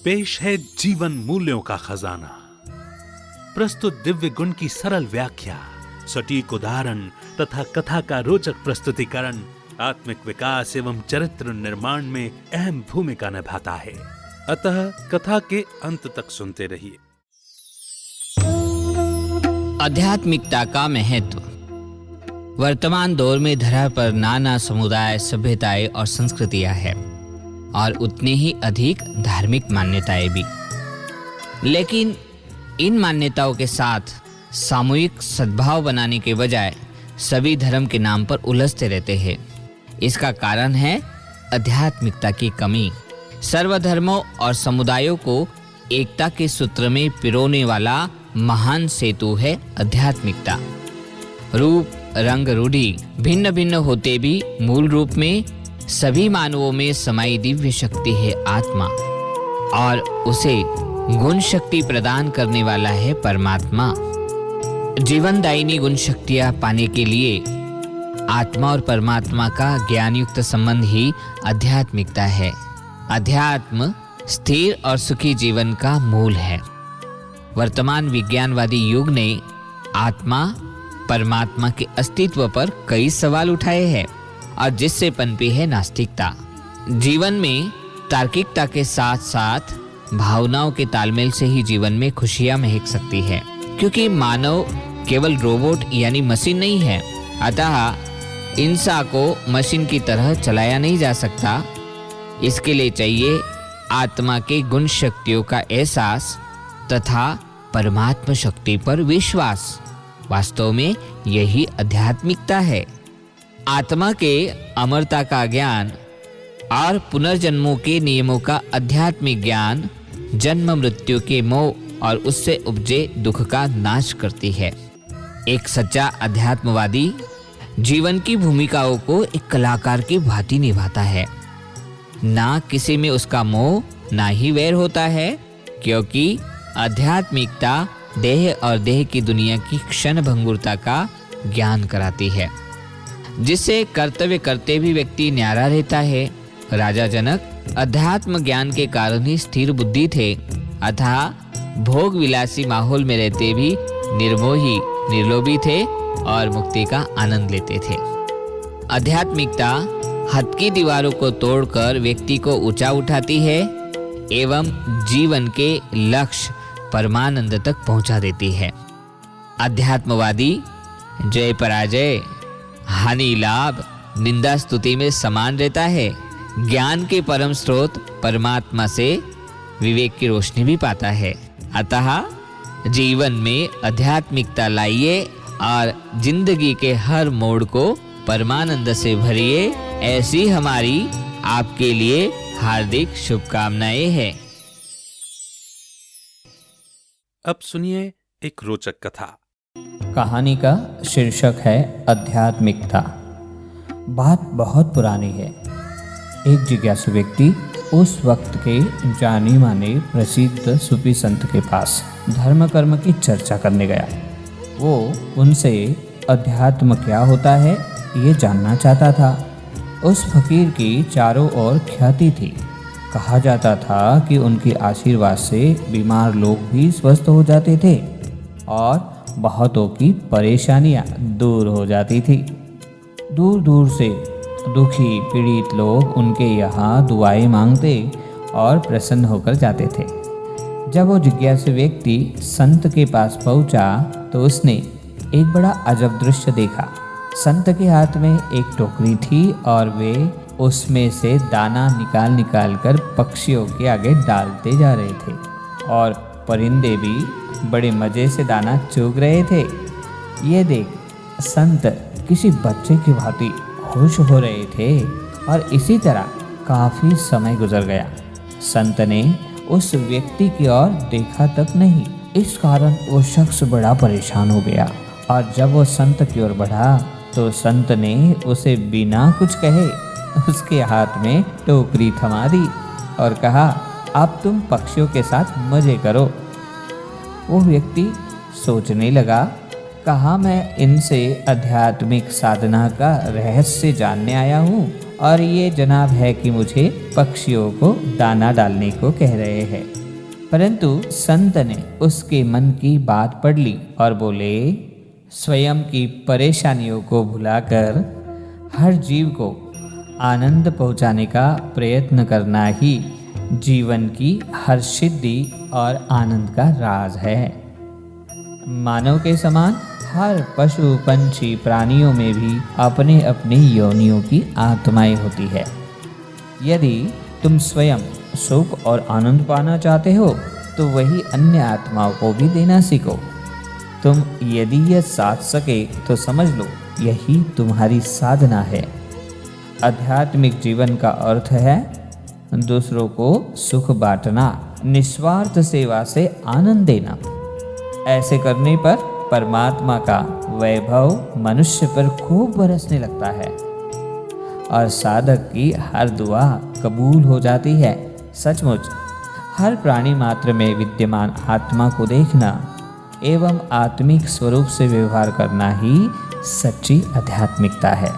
पेश है जीवन मूल्यों का खजाना। प्रस्तुत दिव्य गुण की सरल व्याख्या, सटीक उदाहरण तथा कथा का रोचक प्रस्तुतिकरण आत्मिक विकास एवं चरित्र निर्माण में अहम भूमिका निभाता है। अतः कथा के अंत तक सुनते रहिए। आध्यात्मिकता का महत्व। वर्तमान दौर में धरा पर नाना समुदाय, सभ्यताएं और संस्कृतियां हैं और उतनी ही अधिक धार्मिक मान्यताएं भी। लेकिन इन मान्यताओं के साथ सामूहिक सद्भाव बनाने के बजाय सभी धर्म के नाम पर उलझते रहते हैं। इसका कारण है आध्यात्मिकता की कमी। सर्वधर्मों और समुदायों को एकता के सूत्र में पिरोने वाला महान सेतु है आध्यात्मिकता। रूप, रंग, रूढ़ी भिन्न भिन्न होते भी मूल रूप में सभी मानवों में समाई दिव्य शक्ति है आत्मा, और उसे गुण शक्ति प्रदान करने वाला है परमात्मा। जीवनदायिनी गुण शक्तियाँ पाने के लिए आत्मा और परमात्मा का ज्ञान युक्त संबंध ही आध्यात्मिकता है। अध्यात्म स्थिर और सुखी जीवन का मूल है। वर्तमान विज्ञानवादी युग ने आत्मा परमात्मा के अस्तित्व पर कई सवाल उठाए हैं और जिससे पनपी है नास्तिकता। जीवन में तार्किकता के साथ साथ भावनाओं के तालमेल से ही जीवन में खुशियां महक सकती है, क्योंकि मानव केवल रोबोट यानी मशीन नहीं है। अतः इंसान को मशीन की तरह चलाया नहीं जा सकता। इसके लिए चाहिए आत्मा के गुण शक्तियों का एहसास तथा परमात्मा शक्ति पर विश्वास। वास्तव में यही आध्यात्मिकता है। आत्मा के अमरता का ज्ञान और पुनर्जन्मों के नियमों का आध्यात्मिक ज्ञान जन्म मृत्यु के मोह और उससे उपजे दुख का नाश करती है। एक सच्चा अध्यात्मवादी जीवन की भूमिकाओं को एक कलाकार की भांति निभाता है। ना किसी में उसका मोह, ना ही वैर होता है, क्योंकि आध्यात्मिकता देह और देह की दुनिया की क्षण भंगुरता का ज्ञान कराती है, जिससे कर्तव्य करते भी व्यक्ति न्यारा रहता है। राजा जनक अध्यात्म ज्ञान के कारण ही स्थिर बुद्धि थे, अतः भोग विलासी माहौल में रहते भी निर्मोही, निर्लोभी थे और मुक्ति का आनंद लेते थे। आध्यात्मिकता हद की दीवारों को तोड़कर व्यक्ति को ऊंचा उठाती है एवं जीवन के लक्ष्य परमानंद तक पहुंचा देती है। अध्यात्मवादी जय पराजय, हानि लाभ, निंदा स्तुति में समान रहता है। ज्ञान के परम स्रोत परमात्मा से विवेक की रोशनी भी पाता है। अतः जीवन में आध्यात्मिकता लाइए और जिंदगी के हर मोड़ को परमानंद से भरिए। ऐसी हमारी आपके लिए हार्दिक शुभकामनाएं हैं। अब सुनिए एक रोचक कथा। कहानी का शीर्षक है आध्यात्मिकता। बात बहुत पुरानी है। एक जिज्ञासु व्यक्ति उस वक्त के जाने माने प्रसिद्ध सूफी संत के पास धर्म कर्म की चर्चा करने गया। वो उनसे अध्यात्म क्या होता है ये जानना चाहता था। उस फकीर की चारों ओर ख्याति थी। कहा जाता था कि उनके आशीर्वाद से बीमार लोग भी स्वस्थ हो जाते थे और बहुतों की परेशानियां दूर हो जाती थी। दूर दूर से दुखी पीड़ित लोग उनके यहाँ दुआएं मांगते और प्रसन्न होकर जाते थे। जब वो जिज्ञासु व्यक्ति संत के पास पहुंचा तो उसने एक बड़ा अजब दृश्य देखा। संत के हाथ में एक टोकरी थी और वे उसमें से दाना निकाल निकाल कर पक्षियों के आगे डालते जा रहे थे और परिंदे भी बड़े मज़े से दाना चुग रहे थे। ये देख संत किसी बच्चे की भांति खुश हो रहे थे और इसी तरह काफ़ी समय गुजर गया। संत ने उस व्यक्ति की ओर देखा तक नहीं। इस कारण वो शख्स बड़ा परेशान हो गया और जब वो संत की ओर बढ़ा तो संत ने उसे बिना कुछ कहे उसके हाथ में टोकरी थमा दी और कहा, अब तुम पक्षियों के साथ मजे करो। वो व्यक्ति सोचने लगा, कहा मैं इनसे आध्यात्मिक साधना का रहस्य जानने आया हूँ और ये जनाब है कि मुझे पक्षियों को दाना डालने को कह रहे हैं। परंतु संत ने उसके मन की बात पढ़ ली और बोले, स्वयं की परेशानियों को भुलाकर हर जीव को आनंद पहुंचाने का प्रयत्न करना ही जीवन की हर सिद्धि और आनंद का राज है। मानव के समान हर पशु पंछी प्राणियों में भी अपने अपने योनियों की आत्माएं होती है। यदि तुम स्वयं सुख और आनंद पाना चाहते हो तो वही अन्य आत्माओं को भी देना सीखो। तुम यदि यह साध सके तो समझ लो यही तुम्हारी साधना है। आध्यात्मिक जीवन का अर्थ है दूसरों को सुख बांटना, निस्वार्थ सेवा से आनंद देना। ऐसे करने पर परमात्मा का वैभव मनुष्य पर खूब बरसने लगता है और साधक की हर दुआ कबूल हो जाती है। सचमुच हर प्राणी मात्र में विद्यमान आत्मा को देखना एवं आत्मिक स्वरूप से व्यवहार करना ही सच्ची आध्यात्मिकता है।